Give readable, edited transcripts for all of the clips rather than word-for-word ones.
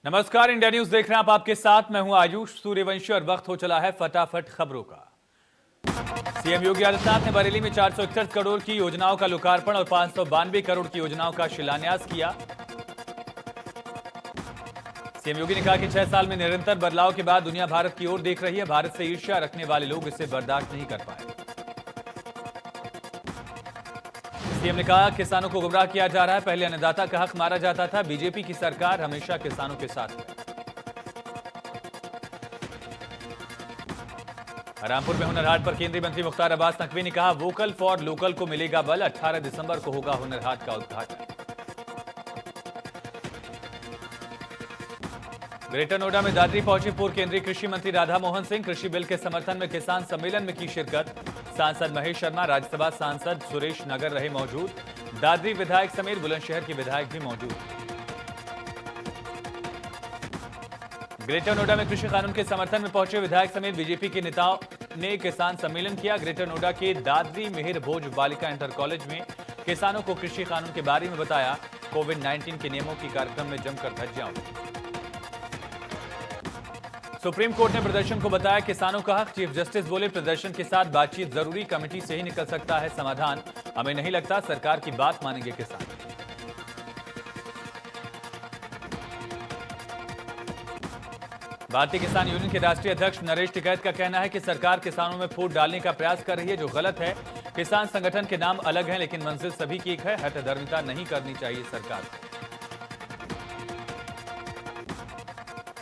नमस्कार, India news देख रहे हैं आप। आपके साथ मैं हूं आयुष सूर्यवंशी और वक्त हो चला है फटाफट खबरों का। सीएम योगी आदित्यनाथ ने बरेली में 461 करोड़ की योजनाओं का लोकार्पण और 592 करोड़ की योजनाओं का शिलान्यास किया। सीएम योगी ने कहा कि 6 साल में निरंतर बदलाव के बाद दुनिया भारत की ओर देख रही है। भारत से ईर्ष्या रखने वाले लोग इसे बर्दाश्त नहीं कर पाए। सीएम ने कहा किसानों को गुमराह किया जा रहा है। पहले अन्नदाता का हक मारा जाता था। बीजेपी की सरकार हमेशा किसानों के साथ है। रामपुर में हुनर हाट पर केंद्रीय मंत्री मुख्तार अब्बास नकवी ने कहा वोकल फॉर लोकल को मिलेगा बल। 18 दिसंबर को होगा हुनर हाट का उद्घाटन। ग्रेटर नोएडा में दादरी पहुंचे पूर्व केंद्रीय कृषि मंत्री राधा मोहन सिंह। कृषि बिल के समर्थन में किसान सम्मेलन में की शिरकत। सांसद महेश शर्मा, राज्यसभा सांसद सुरेश नगर रहे मौजूद। दादरी विधायक समेत बुलंदशहर के विधायक भी मौजूद। ग्रेटर नोएडा में कृषि कानून के समर्थन में पहुंचे विधायक समेत बीजेपी के नेताओं ने किसान सम्मेलन किया। ग्रेटर नोएडा के दादरी मिहिर भोज बालिका इंटर कॉलेज में किसानों को कृषि कानून के बारे में बताया। कोविड-19 के नियमों की कार्यक्रम में जमकर धज्जियां उड़ी। सुप्रीम कोर्ट ने प्रदर्शन को बताया किसानों का हक। चीफ जस्टिस बोले प्रदर्शन के साथ बातचीत जरूरी, कमेटी से ही निकल सकता है समाधान। हमें नहीं लगता सरकार की बात मानेंगे किसान। भारतीय किसान यूनियन के राष्ट्रीय अध्यक्ष नरेश टिकैत का कहना है कि सरकार किसानों में फूट डालने का प्रयास कर रही है, जो गलत है। किसान संगठन के नाम अलग हैं, लेकिन मंजिल सभी की एक है। हठधर्मिता नहीं करनी चाहिए सरकार को।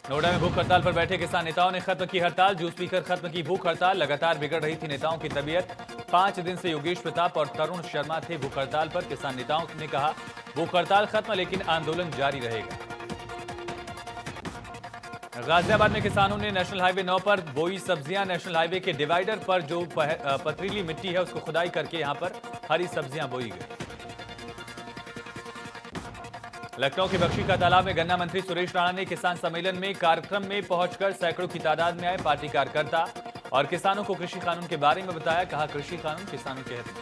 नोएडा में भूख हड़ताल पर बैठे किसान नेताओं ने खत्म की हड़ताल। जूस पीकर खत्म की भूख हड़ताल। लगातार बिगड़ रही थी नेताओं की तबीयत। 5 दिन से योगेश प्रताप और तरुण शर्मा थे भूख हड़ताल पर। किसान नेताओं ने कहा भूख हड़ताल खत्म, लेकिन आंदोलन जारी रहेगा। गाजियाबाद में किसानों ने नेशनल हाईवे 9 पर बोई सब्जियां। नेशनल हाईवे के डिवाइडर पर जो पथरीली मिट्टी है उसको खुदाई करके यहां पर हरी सब्जियां बोई गई। लखनऊ के बख्शी का तालाब में गन्ना मंत्री सुरेश राणा ने किसान सम्मेलन में कार्यक्रम में पहुंचकर सैकड़ों की तादाद में आए पार्टी कार्यकर्ता और किसानों को कृषि कानून के बारे में बताया। कहा कृषि कानून किसानों के हित में।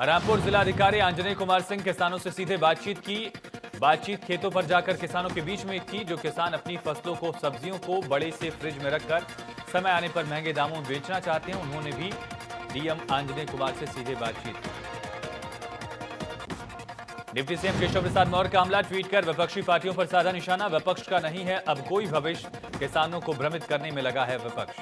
रामपुर जिलाधिकारी आंजनेय कुमार सिंह किसानों से सीधे बातचीत की। बातचीत खेतों पर जाकर किसानों के बीच में की। जो किसान अपनी फसलों को, सब्जियों को बड़े से फ्रिज में रखकर समय आने पर महंगे दामों में बेचना चाहते हैं, उन्होंने भी डीएम आंजनेय कुमार से सीधे बातचीत की। डिप्टी सीएम केशव प्रसाद मौर्य का हमला ट्वीट कर विपक्षी पार्टियों पर साधा निशाना। विपक्ष का नहीं है अब कोई भविष्य, किसानों को भ्रमित करने में लगा है विपक्ष।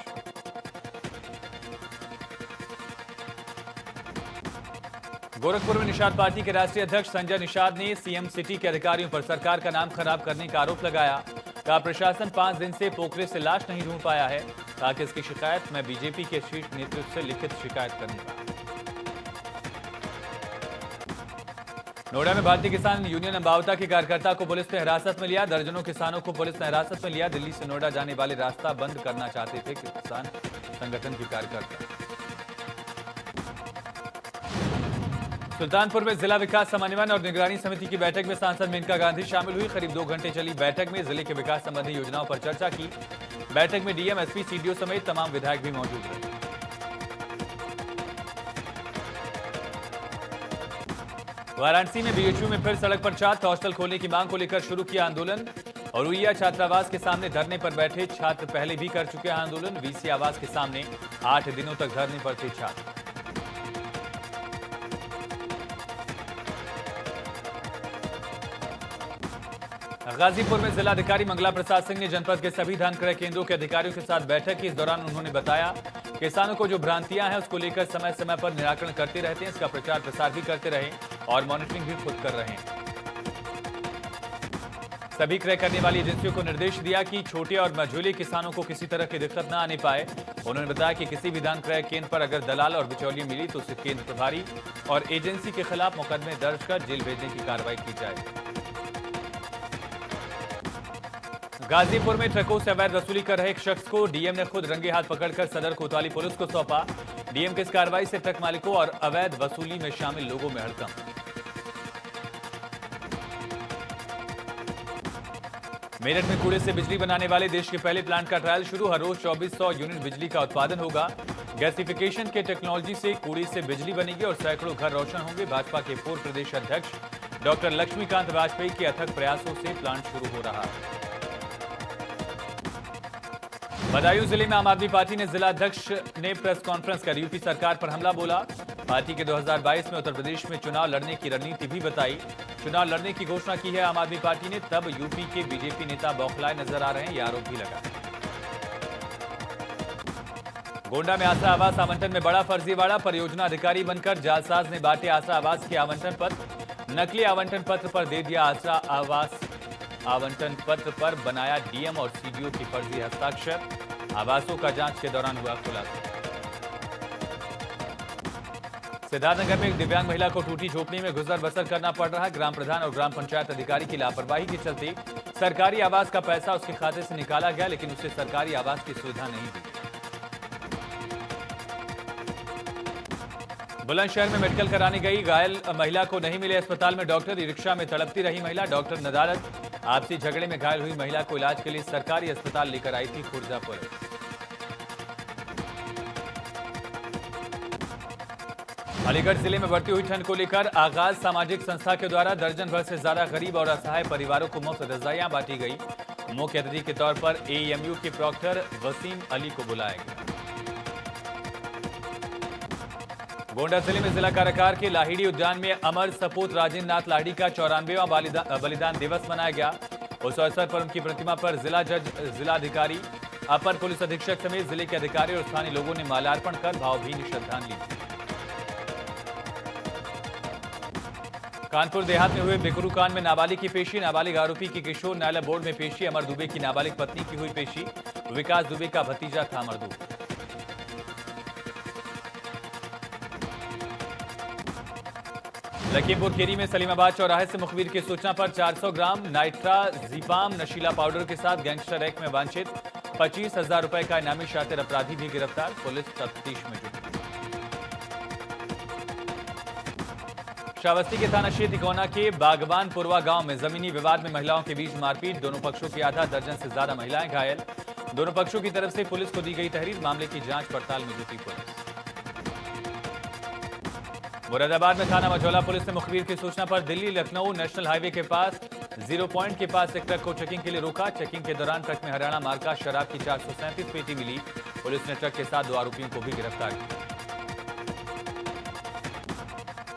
गोरखपुर में निषाद पार्टी के राष्ट्रीय अध्यक्ष संजय निषाद ने सीएम सिटी के अधिकारियों पर सरकार का नाम खराब करने का आरोप लगाया। कहा प्रशासन 5 दिन से पोखरे से लाश नहीं ढूंढ पाया है। कहा कि इसकी शिकायत मैं बीजेपी के शीर्ष नेतृत्व से लिखित शिकायत करूंगा। नोएडा में भारतीय किसान यूनियन अंबावता के कार्यकर्ता को पुलिस ने हिरासत में लिया। दर्जनों किसानों को पुलिस ने हिरासत में लिया। दिल्ली से नोएडा जाने वाले रास्ता बंद करना चाहते थे किसान संगठन के कार्यकर्ता। सुल्तानपुर में जिला विकास समन्वयन और निगरानी समिति की बैठक में सांसद मेनका गांधी शामिल हुई। करीब 2 घंटे चली बैठक में जिले के विकास संबंधी योजनाओं पर चर्चा की। बैठक में डीएम, एसपी, सीडीओ समेत तमाम विधायक भी मौजूद रहे। वाराणसी में बीएचयू में फिर सड़क पर छात्र। हॉस्टल खोलने की मांग को लेकर शुरू किया आंदोलन। और उइया छात्रावास के सामने धरने पर बैठे छात्र पहले भी कर चुके हैं आंदोलन। वीसी आवास के सामने 8 दिनों तक धरने पर थे छात्र। गाजीपुर में जिलाधिकारी मंगला प्रसाद सिंह ने जनपद के सभी धान क्रय केंद्रों के अधिकारियों के साथ बैठक की। इस दौरान उन्होंने बताया किसानों को जो भ्रांतियां हैं उसको लेकर समय समय पर निराकरण करते रहते हैं। इसका प्रचार प्रसार भी करते रहे और मॉनिटरिंग भी खुद कर रहे हैं। सभी क्रय करने वाली एजेंसियों को निर्देश दिया कि छोटे और मझोले किसानों को किसी तरह की दिक्कत न आने पाए। उन्होंने बताया कि किसी भी धान क्रय केंद्र पर अगर दलाल और बिचौलिए मिली तो उसे केंद्र प्रभारी और एजेंसी के खिलाफ मुकदमे दर्ज कर जेल भेजने की कार्रवाई की जाए। गाजीपुर में ट्रकों से अवैध वसूली कर रहे एक शख्स को डीएम ने खुद रंगे हाथ पकड़कर सदर कोतवाली पुलिस को सौंपा। डीएम की इस कार्रवाई से ट्रक मालिकों और अवैध वसूली में शामिल लोगों में हड़कंप। मेरठ में कूड़े से बिजली बनाने वाले देश के पहले प्लांट का ट्रायल शुरू। हर रोज 2400 यूनिट बिजली का उत्पादन होगा। गैसिफिकेशन के टेक्नोलॉजी से कूड़े से बिजली बनेगी और सैकड़ों घर रोशन होंगे। भाजपा के पूर्व प्रदेश अध्यक्ष डॉक्टर लक्ष्मीकांत वाजपेयी के अथक प्रयासों से प्लांट शुरू हो रहा है। बदायूं जिले में आम आदमी पार्टी ने जिला अध्यक्ष ने प्रेस कॉन्फ्रेंस कर यूपी सरकार पर हमला बोला। पार्टी के 2022 में उत्तर प्रदेश में चुनाव लड़ने की रणनीति भी बताई। चुनाव लड़ने की घोषणा की है आम आदमी पार्टी ने, तब यूपी के बीजेपी नेता बौखलाए नजर आ रहे हैं, यह आरोप भी लगा। गोंडा में आशा आवास आवंटन में बड़ा फर्जीवाड़ा। परियोजना अधिकारी बनकर जालसाज ने बांटे आशा आवास के आवंटन पत्र। नकली आवंटन पत्र पर दे दिया आशा आवास। आवंटन पत्र पर बनाया डीएम और सीडीओ की फर्जी हस्ताक्षर। आवासों का जांच के दौरान हुआ खुलासा। सिद्धार्थनगर में एक दिव्यांग महिला को टूटी झोपड़ी में गुजर बसर करना पड़ रहा है। ग्राम प्रधान और ग्राम पंचायत अधिकारी की लापरवाही के चलते सरकारी आवास का पैसा उसके खाते से निकाला गया, लेकिन उसे सरकारी आवास की सुविधा नहीं दी। बुलंदशहर में मेडिकल कराने गई घायल महिला को नहीं मिले अस्पताल में डॉक्टर। रिक्शा में तड़पती रही महिला, डॉक्टर नदारद। आपसी झगड़े में घायल हुई महिला को इलाज के लिए सरकारी अस्पताल लेकर आई थी खुर्जा पुलिस। अलीगढ़ जिले में बढ़ती हुई ठंड को लेकर आगाज सामाजिक संस्था के द्वारा दर्जन भर से ज्यादा गरीब और असहाय परिवारों को मुफ्त रजाइयां बांटी गई। मुख्य अतिथि के तौर पर एएमयू के प्रॉक्टर वसीम अली को बुलाया गया। गोंडा जिले में जिला कारागार के लाहिड़ी उद्यान में अमर सपूत राजेंद्र नाथ लाहिड़ी का 94वां बलिदान दिवस मनाया गया। उस अवसर पर उनकी प्रतिमा पर जिला जज, जिलाधिकारी, अपर पुलिस अधीक्षक समेत जिले के अधिकारी और स्थानीय लोगों ने माल्यार्पण कर भावभीनी श्रद्धांजलि दी। कानपुर देहात में हुए बिकरू कांड में नाबालिग की पेशी। नाबालिग आरोपी की किशोर न्यायालय बोर्ड में पेशी। अमर दुबे की नाबालिग पत्नी की हुई पेशी। विकास दुबे का भतीजा था अमर दुबे। लखीमपुर खीरी में सलीमाबाद चौराहे से मुखबिर की सूचना पर 400 ग्राम नाइट्राजिपाम नशीला पाउडर के साथ गैंगस्टर एक्ट में वांछित 25,000 रुपए का इनामी शातिर अपराधी भी गिरफ्तार। पुलिस तफ्तीश में जुटी। श्रावस्ती के थाना क्षेत्र तिकोना के बागवानपुरवा गांव में जमीनी विवाद में महिलाओं के बीच मारपीट। दोनों पक्षों की आधा दर्जन से ज्यादा महिलाएं घायल। दोनों पक्षों की तरफ से पुलिस को दी गई तहरीर। मामले की जांच पड़ताल में जुटी पुलिस। मुरादाबाद में थाना मझौला पुलिस ने मुखबिर की सूचना पर दिल्ली लखनऊ नेशनल हाईवे के पास 0 पॉइंट के पास एक ट्रक को चेकिंग के लिए रोका। चेकिंग के दौरान ट्रक में हरियाणा मार्का शराब की 437 पेटी मिली। पुलिस ने ट्रक के साथ 2 आरोपियों को भी गिरफ्तार किया।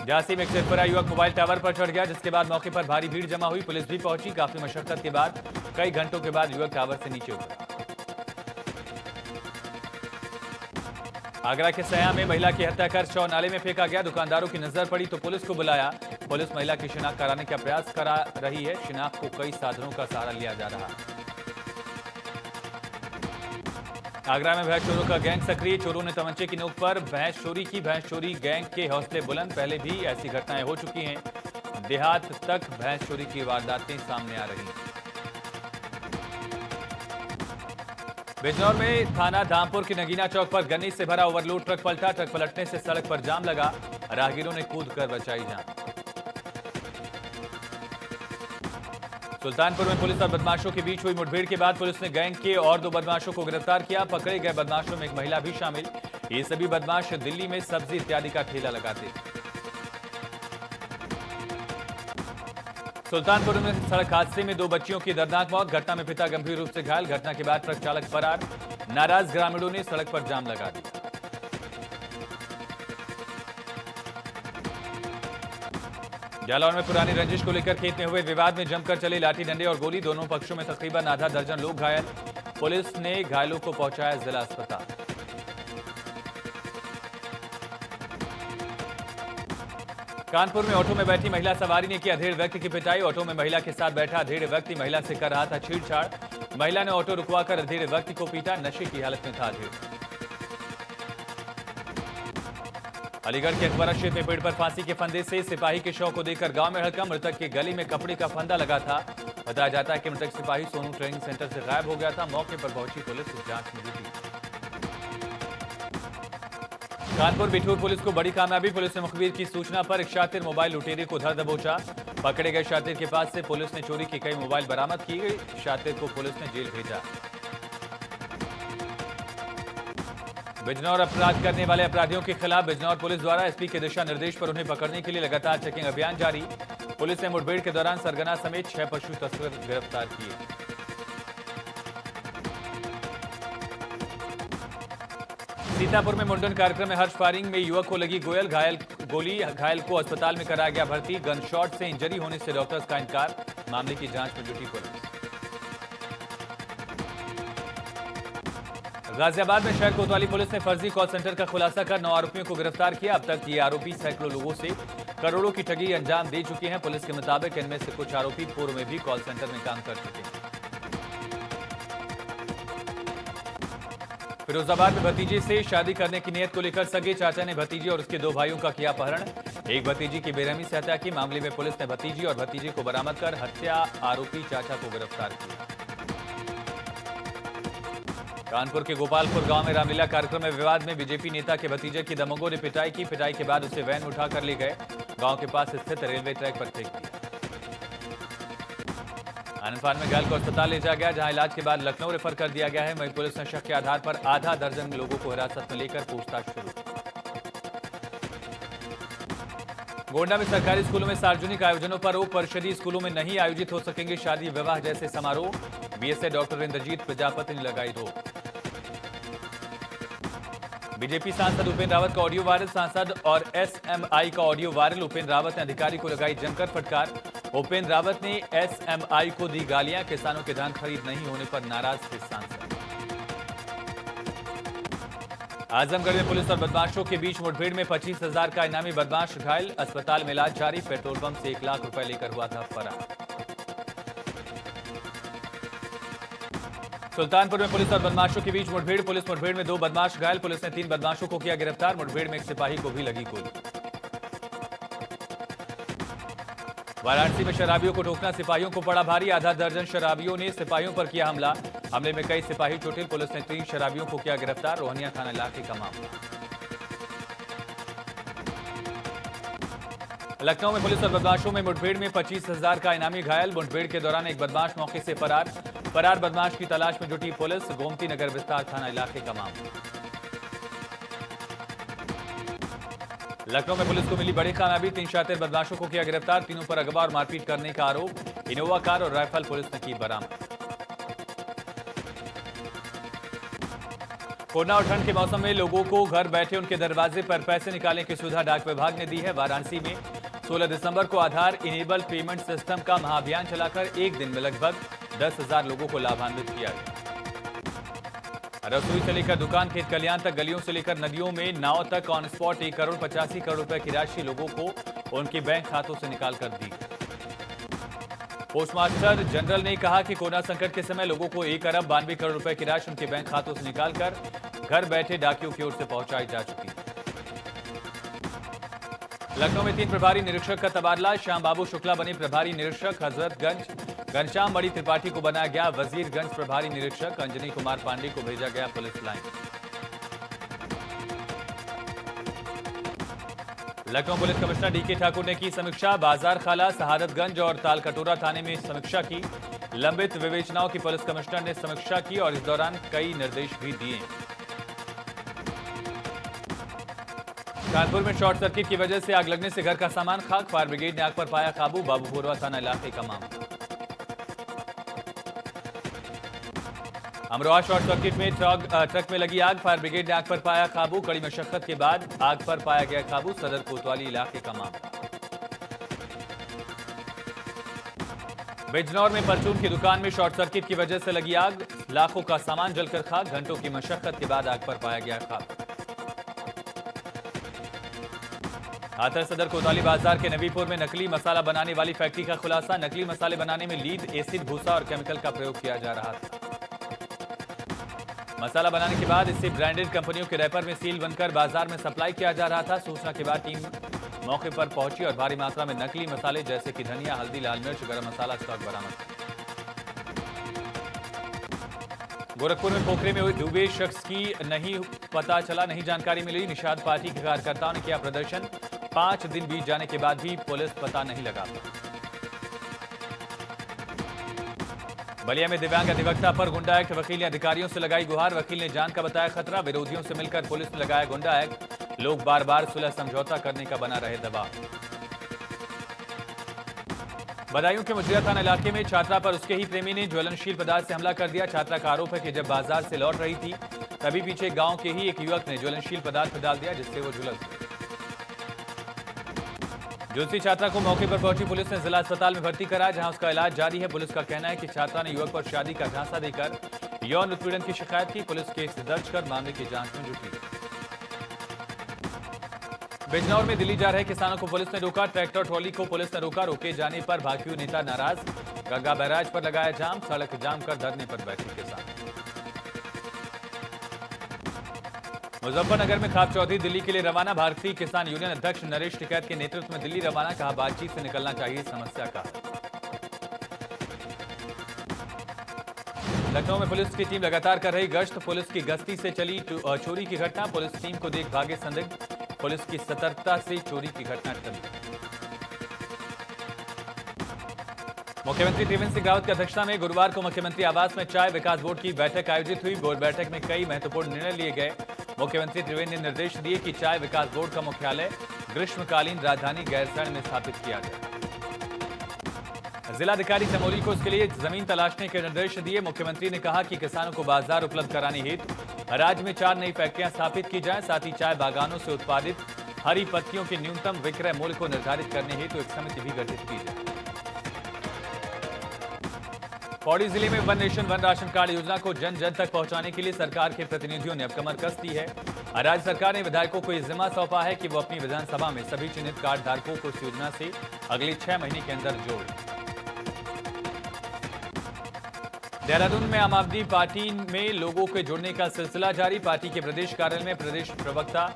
झांसी में एक सिरफिरा युवक मोबाइल टावर पर चढ़ गया, जिसके बाद मौके पर भारी भीड़ जमा हुई। पुलिस भी पहुंची। काफी मशक्कत के बाद कई घंटों के बाद युवक टावर से नीचे उतरा। आगरा के सया में महिला की हत्या कर शव नाले में फेंका गया। दुकानदारों की नजर पड़ी तो पुलिस को बुलाया। पुलिस महिला की शिनाख्त कराने का प्रयास करा रही है। शिनाख्त को कई साधनों का सहारा लिया जा रहा है। आगरा में भैंस चोरों का गैंग सक्रिय। चोरों ने तमंचे की नोक पर भैंस चोरी की। भैंस चोरी गैंग के हौसले बुलंद। पहले भी ऐसी घटनाएं हो चुकी हैं। देहात तक भैंस चोरी की वारदातें सामने आ रही हैं। बिजनौर में थाना धामपुर के नगीना चौक पर गन्नी से भरा ओवरलोड ट्रक पलटा। ट्रक पलटने से सड़क पर जाम लगा। राहगीरों ने कूदकर बचाई जान। सुल्तानपुर में पुलिस और बदमाशों के बीच हुई मुठभेड़ के बाद पुलिस ने गैंग के और 2 बदमाशों को गिरफ्तार किया। पकड़े गए बदमाशों में एक महिला भी शामिल। ये सभी बदमाश दिल्ली में सब्जी इत्यादि का ठेला लगाते। सुल्तानपुर में सड़क हादसे में 2 बच्चियों की दर्दनाक मौत। घटना में पिता गंभीर रूप से घायल। घटना के बाद ट्रक चालक फरार। नाराज ग्रामीणों ने सड़क पर जाम लगा दिया। जालौर में पुरानी रंजिश को लेकर खेत में हुए विवाद में जमकर चले लाठी डंडे और गोली। दोनों पक्षों में तकरीबन आधा दर्जन लोग घायल। पुलिस ने घायलों को पहुंचाया जिला अस्पताल। कानपुर में ऑटो में बैठी महिला सवारी ने की अधेड़ व्यक्ति की पिटाई। ऑटो में महिला के साथ बैठा अधेड़ व्यक्ति महिला से कर रहा था छेड़छाड़। महिला ने ऑटो रुकवाकर अधेड़ व्यक्ति को पीटा। नशे की हालत में था अधेड़। अलीगढ़ के अकबरा क्षेत्र में पेड़ पर फांसी के फंदे से सिपाही के शव को देखकर गांव में हड़कंप। मृतक के गले में कपड़े का फंदा लगा था। बताया जाता है कि मृतक सिपाही सोनू ट्रेनिंग सेंटर से गायब हो गया था। मौके पर पहुंची पुलिस इस जांच में जुटी। कानपुर बिठूर पुलिस को बड़ी कामयाबी। पुलिस ने मुखबिर की सूचना पर एक शातिर मोबाइल लुटेरे को धर दबोचा। पकड़े गए शातिर के पास से पुलिस ने चोरी की कई मोबाइल बरामद की गई। शातिर को पुलिस ने जेल भेजा। बिजनौर अपराध करने वाले अपराधियों के खिलाफ बिजनौर पुलिस द्वारा एसपी के दिशा निर्देश पर उन्हें पकड़ने के लिए लगातार चेकिंग अभियान जारी। पुलिस ने मुठभेड़ के दौरान सरगना समेत 6 पशु तस्कर गिरफ्तार किए। सीतापुर में मुंडन कार्यक्रम में हर्ष फायरिंग में युवक को लगी गोली, घायल को अस्पताल में कराया गया भर्ती। गन शॉट से इंजरी होने से डॉक्टर्स का इनकार। मामले की जांच में जुटी पुलिस। गाजियाबाद में शहर कोतवाली पुलिस ने फर्जी कॉल सेंटर का खुलासा कर 9 आरोपियों को गिरफ्तार किया। अब तक ये आरोपी सैकड़ों लोगों से करोड़ों की ठगी अंजाम दे चुके हैं। पुलिस के मुताबिक इनमें से कुछ आरोपी पूर्व में भी कॉल सेंटर में काम कर चुके हैं। फिरोजाबाद में भतीजे से शादी करने की नियत को लेकर सगे चाचा ने भतीजे और उसके 2 भाइयों का किया अपहरण। एक भतीजी की बेरहमी से हत्या की। मामले में पुलिस ने भतीजी और भतीजे को बरामद कर हत्या आरोपी चाचा को गिरफ्तार किया। कानपुर के गोपालपुर गांव में रामलीला कार्यक्रम में विवाद में बीजेपी नेता के भतीजे की दबंगों ने पिटाई की। पिटाई के बाद उसे वैन में उठाकर ले गए। गांव के पास स्थित रेलवे ट्रैक पर फेंक दिया। आनंद में घायल को अस्पताल ले जाया गया, जहां इलाज के बाद लखनऊ रेफर कर दिया गया है। वहीं पुलिस ने शक के आधार पर आधा दर्जन लोगों को हिरासत में लेकर पूछताछ शुरू की। गोंडा में सरकारी स्कूलों में सार्वजनिक आयोजनों पर रोक। परिषदीय स्कूलों में नहीं आयोजित हो सकेंगे शादी विवाह जैसे समारोह। बीएसए डॉक्टर इंद्रजीत प्रजापति ने लगाई रोक। बीजेपी सांसद उपेंद्र रावत का ऑडियो वायरल। सांसद और एसएमआई का ऑडियो वायरल। उपेंद्र रावत ने अधिकारी को लगाई जमकर फटकार। उपेंद्र रावत ने एसएमआई को दी गालियां। किसानों के धान खरीद नहीं होने पर नाराज थे सांसद। आजमगढ़ में पुलिस और बदमाशों के बीच मुठभेड़ में 25,000 का इनामी बदमाश घायल। अस्पताल में इलाज जारी। पेट्रोल पंप से 1 लाख रुपए लेकर हुआ था फरार। सुल्तानपुर में पुलिस और बदमाशों के बीच मुठभेड़। पुलिस मुठभेड़ में 2 बदमाश घायल। पुलिस ने 3 बदमाशों को किया गिरफ्तार। मुठभेड़ में एक सिपाही को भी लगी गोली। वाराणसी में शराबियों को रोकना सिपाहियों को पड़ा भारी। आधा दर्जन शराबियों ने सिपाहियों पर किया हमला। हमले में कई सिपाही चोटिल। पुलिस ने 3 शराबियों को किया गिरफ्तार। रोहनिया थाना इलाके का मामला। लखनऊ में पुलिस और बदमाशों में मुठभेड़ में 25,000 का इनामी घायल। मुठभेड़ के दौरान एक बदमाश मौके से फरार बदमाश की तलाश में जुटी पुलिस। गोमती नगर विस्तार थाना इलाके का मामला। लखनऊ में पुलिस को मिली बड़ी कामयाबी। 3 शातिर बदमाशों को किया गिरफ्तार। तीनों पर अगवा और मारपीट करने का आरोप। इनोवा कार और राइफल पुलिस ने की बरामद। कोरोना और ठंड के मौसम में लोगों को घर बैठे उनके दरवाजे पर पैसे निकालने की सुविधा डाक विभाग ने दी है। वाराणसी में 16 दिसंबर को आधार इनेबल पेमेंट सिस्टम का महाअभियान चलाकर एक दिन में लगभग 10,000 लोगों को लाभान्वित किया गया। रसोई से लेकर दुकान, खेत खलियान तक, गलियों से लेकर नदियों में नाव तक ऑन स्पॉट 1 करोड़ 85 करोड़ रुपए की राशि लोगों को उनके बैंक खातों से निकाल कर दी। पोस्टमास्टर जनरल ने कहा कि कोरोना संकट के समय लोगों को 1 अरब 92 करोड़ रुपए की राशि उनके बैंक खातों से निकालकर घर बैठे डाकियों की ओर से पहुंचाई जा चुकी है। लखनऊ में 3 प्रभारी निरीक्षक का तबादला। श्याम बाबू शुक्ला बने प्रभारी निरीक्षक। हजरतगंज घनश्याम मणि त्रिपाठी को बनाया गया वजीरगंज प्रभारी निरीक्षक। अंजनी कुमार पांडे को भेजा गया police line. Lucknow police commissioner DK Thakur ने की समीक्षा। बाजार खाला, शहादतगंज और तालकटोरा थाने में समीक्षा की। लंबित विवेचनाओं की पुलिस कमिश्नर ने समीक्षा की और इस दौरान कई निर्देश भी दिए। कानपुर में शॉर्ट सर्किट की वजह से आग लगने से घर का सामान खाक। फायर ब्रिगेड ने आग पर पाया काबू। बाबूपुरवा थाना इलाके का मामला। अमरोहा शॉर्ट सर्किट में ट्रक में लगी आग। फायर ब्रिगेड ने आग पर पाया काबू। कड़ी मशक्कत के बाद आग पर पाया गया काबू। सदर कोतवाली इलाके का मामला। बिजनौर में परचून की दुकान में शॉर्ट सर्किट की वजह से लगी आग। लाखों का सामान जलकर खाक। घंटों की मशक्कत के बाद आग पर पाया गया काबू। हाथर सदर कोतवाली बाजार के नबीपुर में नकली मसाला बनाने वाली फैक्ट्री का खुलासा। नकली मसाले बनाने में लीड, एसिड, भूसा और केमिकल का प्रयोग किया जा रहा था। मसाला बनाने के बाद इसे ब्रांडेड कंपनियों के रैपर में सील बनकर बाजार में सप्लाई किया जा रहा था। सूचना के बाद टीम मौके पर पहुंची और भारी मात्रा में नकली मसाले जैसे कि धनिया, हल्दी, लाल मिर्च, गरम मसाला स्टॉक बरामद। गोरखपुर में पोखरे में डूबे शख्स की नहीं पता चला, नहीं जानकारी मिली। निषाद पार्टी के कार्यकर्ताओं ने किया प्रदर्शन। 5 दिन बीत जाने के बाद भी पुलिस पता नहीं लगा। बलिया में दिव्यांग अधिवक्ता पर गुंडा एक्ट, वकील ने अधिकारियों से लगाई गुहार, वकील ने जान का बताया खतरा, विरोधियों से मिलकर पुलिस ने लगाया गुंडा एक्ट, लोग बार बार सुलह समझौता करने का बना रहे दबाव। बदायूं के मुजरिया थाना इलाके में छात्रा पर उसके ही प्रेमी ने ज्वलनशील पदार्थ से हमला कर दिया। छात्रा का आरोप है कि जब बाजार से लौट रही थी तभी पीछे गांव के ही एक युवक ने ज्वलनशील पदार्थ डाल दिया, जिससे वो झुलस गई। झुलसी छात्रा को मौके पर पहुंची पुलिस ने जिला अस्पताल में भर्ती कराया, जहां उसका इलाज जारी है। पुलिस का कहना है कि छात्रा ने युवक पर शादी का झांसा देकर यौन उत्पीड़न की शिकायत की। पुलिस केस दर्ज कर मामले की जांच में जुटी। बिजनौर में दिल्ली जा रहे किसानों को पुलिस ने रोका, ट्रैक्टर ट्रॉली को पुलिस ने रोका, रोके जाने पर भाजपा नेता नाराज, गंगा बैराज पर लगाया जाम, सड़क जाम कर धरने पर बैठे किसान। मुजफ्फरनगर में खाप चौधरी दिल्ली के लिए रवाना, भारतीय किसान यूनियन अध्यक्ष नरेश टिकैत के नेतृत्व में दिल्ली रवाना, कहा बातचीत से निकलना चाहिए समस्या का। लखनऊ में पुलिस की टीम लगातार कर रही गश्त, पुलिस की गश्ती से चली चोरी की घटना, पुलिस टीम को देख भागे संदिग्ध, पुलिस की सतर्कता से चोरी की घटना टली। मुख्यमंत्री त्रिवेंद्र सिंह रावत की अध्यक्षता में गुरुवार को मुख्यमंत्री आवास में चाय विकास बोर्ड की बैठक आयोजित हुई। बोर्ड बैठक में कई महत्वपूर्ण निर्णय लिए गए। मुख्यमंत्री त्रिवेंद्र ने निर्देश दिए कि चाय विकास बोर्ड का मुख्यालय ग्रीष्मकालीन राजधानी गैरसैंण में स्थापित किया जाए। जिलाधिकारी चमोली को इसके लिए जमीन तलाशने के निर्देश दिए। मुख्यमंत्री ने कहा कि किसानों को बाजार उपलब्ध कराने हेतु राज्य में 4 नई फैक्ट्रियां स्थापित की जाएं, साथ ही चाय बागानों से उत्पादित हरी पत्तियों के न्यूनतम विक्रय मूल्य को निर्धारित करने हेतु एक समिति भी गठित की जाए। पौड़ी जिले में one nation one ration card योजना को जन जन तक पहुंचाने के लिए सरकार के प्रतिनिधियों ने अब कमर कस दी है। राज्य सरकार ने विधायकों को यह जिम्मा सौंपा है कि वो अपनी विधानसभा में सभी चिन्हित कार्ड धारकों को इस योजना से अगले 6 महीने के अंदर जोड़ें। देहरादून में आम आदमी पार्टी में लोगों के जुड़ने का सिलसिला जारी। पार्टी के प्रदेश कार्यालय में प्रदेश प्रवक्ता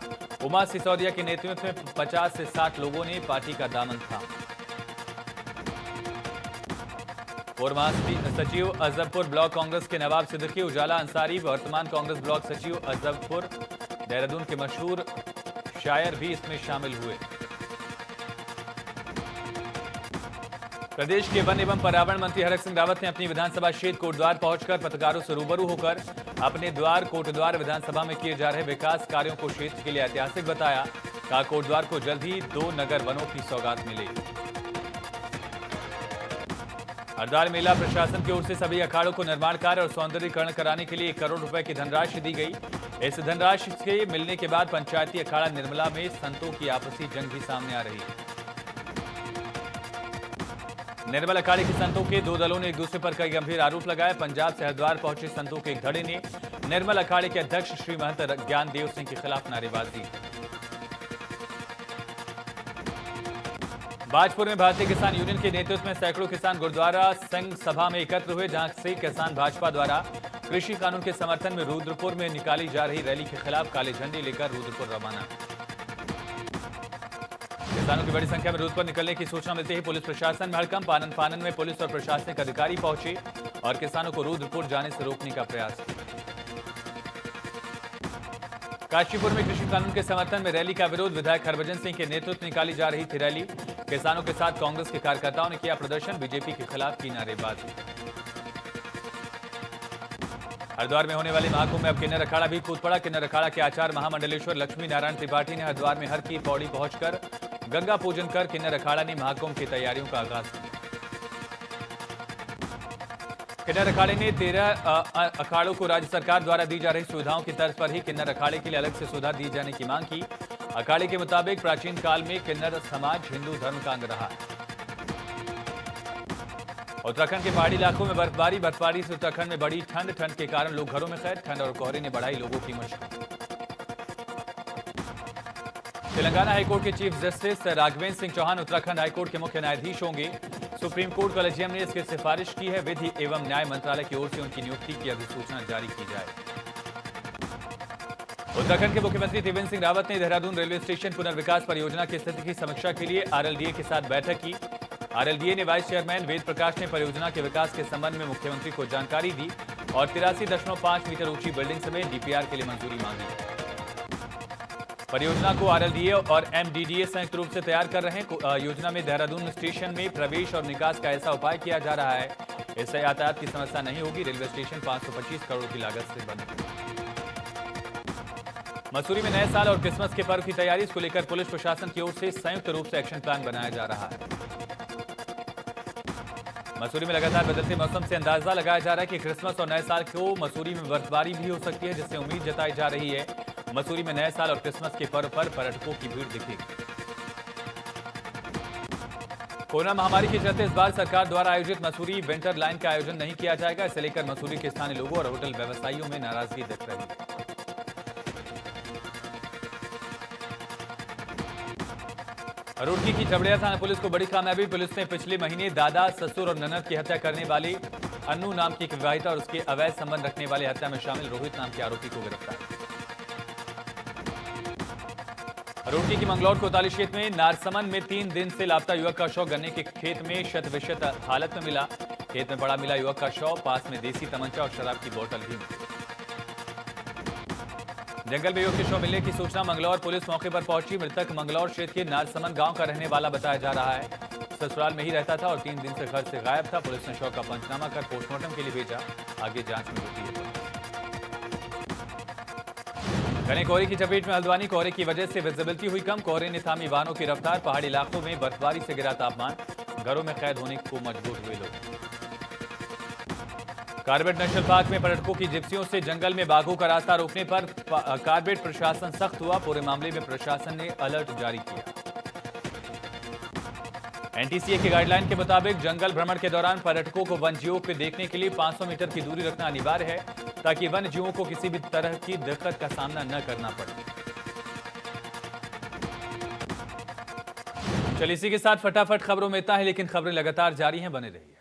उमा सिसोदिया के नेतृत्व में 50 से 60 लोगों ने पार्टी का दामन थामा। पूर्व सचिव अजबपुर ब्लॉक कांग्रेस के नवाब सिद्दीकी उजाला अंसारी, वर्तमान कांग्रेस ब्लॉक सचिव अजबपुर देहरादून के मशहूर शायर भी इसमें शामिल हुए। प्रदेश के वन एवं पर्यावरण मंत्री हरक सिंह रावत ने अपनी विधानसभा क्षेत्र कोटद्वार पहुंचकर पत्रकारों से रूबरू होकर अपने द्वार कोटद्वार विधानसभा में किए जा रहे विकास कार्यों को क्षेत्र के लिए ऐतिहासिक बताया। कहा कोटद्वार को जल्द ही 2 नगर वनों की सौगात मिलेगी। हरिद्वार मेला प्रशासन की ओर से सभी अखाड़ों को निर्माण कार्य और सौंदर्यीकरण कराने के लिए 1 करोड़ रुपए की धनराशि दी गई। इस धनराशि के मिलने के बाद पंचायती अखाड़ा निर्मला में संतों की आपसी जंग भी सामने आ रही है। निर्मल अखाड़े के संतों के 2 दलों ने एक दूसरे पर कई गंभीर आरोप लगाए। पंजाब से हरिद्वार पहुंचे संतों के एक धड़े ने निर्मल अखाड़े के अध्यक्ष श्री महंत ज्ञानदेव सिंह के खिलाफ नारेबाजी। बाजपुर में भारतीय किसान यूनियन के नेतृत्व में सैकड़ों किसान गुरुद्वारा संघ सभा में एकत्र हुए, जहां से किसान भाजपा द्वारा कृषि कानून के समर्थन में रुद्रपुर में निकाली जा रही रैली के खिलाफ काले झंडे लेकर रुद्रपुर रवाना। किसानों की बड़ी संख्या में रुद्रपुर निकलने की सूचना मिलते ही पुलिस प्रशासन में हड़कंप। आनन फानन में पुलिस और प्रशासनिक अधिकारी पहुंचे और किसानों को रुद्रपुर जाने से रोकने का प्रयास किया। काशीपुर में कृषि कानून के समर्थन में रैली का विरोध, विधायक हरभजन सिंह के नेतृत्व में निकाली जा रही थी रैली। किसानों के साथ कांग्रेस के कार्यकर्ताओं ने किया प्रदर्शन, बीजेपी के खिलाफ की नारेबाजी। हरिद्वार में होने वाले महाकुंभ में अब किन्नर अखाड़ा भी कूद पड़ा। किन्नर अखाड़ा के आचार्य महामंडलेश्वर लक्ष्मी नारायण त्रिपाठी ने हरिद्वार में हर की पौड़ी पहुंचकर गंगा पूजन कर किन्नर अखाड़ा ने महाकुंभ की तैयारियों का आगाज किया। किन्नर अखाड़े ने 13 अखाड़ों को राज्य सरकार द्वारा दी जा रही सुविधाओं की तर्ज पर ही किन्नर अखाड़े के लिए अलग से सुविधा दी जाने की मांग की। अखाड़े के मुताबिक प्राचीन काल में किन्नर समाज हिंदू धर्म का अंग रहा। उत्तराखंड के पहाड़ी इलाकों में बर्फबारी से उत्तराखंड में बढ़ी ठंड के कारण लोग घरों में कैद। ठंड और कोहरे ने बढ़ाई लोगों की मुश्किल। तेलंगाना हाईकोर्ट के chief justice Raghvendra Singh Chauhan Uttarakhand high court के मुख्य न्यायाधीश होंगे। सुप्रीम कोर्ट कॉलेजियम ने इसकी सिफारिश की है। विधि एवं न्याय मंत्रालय की ओर से उनकी नियुक्ति की अधिसूचना जारी की जाए। उत्तराखंड के मुख्यमंत्री त्रिवेंद्र सिंह रावत ने देहरादून रेलवे स्टेशन पुनर्विकास परियोजना की स्थिति की समीक्षा के लिए आरएलडीए के साथ बैठक की। आरएलडीए ने वाइस चेयरमैन वेद प्रकाश ने परियोजना के विकास के संबंध में मुख्यमंत्री को जानकारी दी और 83.5 मीटर ऊंची बिल्डिंग समेत डीपीआर के लिए मंजूरी मांगी। परियोजना को आरएलडीए और एमडीडीए संयुक्त रूप से तैयार कर रहे हैं। योजना में देहरादून स्टेशन में प्रवेश और निकास का ऐसा उपाय किया जा रहा है। इससे यातायात की समस्या नहीं होगी। रेलवे स्टेशन 525 करोड़ की लागत से बने। मसूरी में नए साल और क्रिसमस के पर्व की तैयारी, इसको लेकर पुलिस प्रशासन की ओर से संयुक्त रूप से एक्शन प्लान बनाया जा रहा है। मसूरी में लगातार बदलते मौसम से अंदाजा लगाया जा रहा है कि क्रिसमस और नए साल को मसूरी में बर्फबारी भी हो सकती है, जिससे उम्मीद जताई जा रही है मसूरी में नए साल और क्रिसमस के पर्व पर पर्यटकों की भीड़ दिखेगी। कोरोना महामारी के चलते इस बार सरकार द्वारा आयोजित मसूरी विंटर लाइन का आयोजन नहीं किया जाएगा। इसे लेकर मसूरी के स्थानीय लोगों और होटल व्यवसायियों में नाराजगी दिख रही है। रुड़की की चबड़िया थाना पुलिस को बड़ी कामयाबी, पुलिस ने पिछले महीने दादा, ससुर और ननद की हत्या करने वाली अन्नू नाम की एक विवाहिता और उसके अवैध संबंध रखने वाली हत्या में शामिल रोहित नाम के आरोपी को गिरफ्तार किया। रुड़की की मंगलौर कोतवाली क्षेत्र में नारसमन में 3 दिन से लापता युवक का शव गन्ने के खेत में शत विशत हालत में मिला। खेत में पड़ा मिला युवक का शव, पास में देसी तमंचा और शराब की बोतल भी मिली। जंगल में युवक के शव मिलने की सूचना मंगलौर पुलिस मौके पर पहुंची। मृतक मंगलौर क्षेत्र के नारसमन गांव का रहने वाला बताया जा रहा है। ससुराल में ही रहता था और 3 दिन से घर से गायब था। पुलिस ने शव का पंचनामा कर पोस्टमार्टम के लिए भेजा। आगे जांच में होती है। घने कोहरे की चपेट में हल्द्वानी, कोहरे की वजह से विजिबिलिटी हुई कम। कोहरे ने थामी वाहनों की रफ्तार। पहाड़ी इलाकों में बर्फबारी से गिरा तापमान, घरों में कैद होने को मजबूर हुए लोग। कार्बेट नेशनल पार्क में पर्यटकों की जिप्सियों से जंगल में बाघों का रास्ता रोकने पर कार्बेट प्रशासन सख्त हुआ। पूरे मामले में प्रशासन ने अलर्ट जारी किया। एनटीसीए की गाइडलाइन के मुताबिक जंगल भ्रमण के दौरान पर्यटकों को वन्यजीवों को देखने के लिए 500 मीटर की दूरी रखना अनिवार्य है, ताकि वन्यजीवों को किसी भी तरह की दिक्कत का सामना न करना पड़े। चलिए इसी के साथ फटाफट खबरों में इतना है, लेकिन खबरें लगातार जारी हैं, बने रहिए।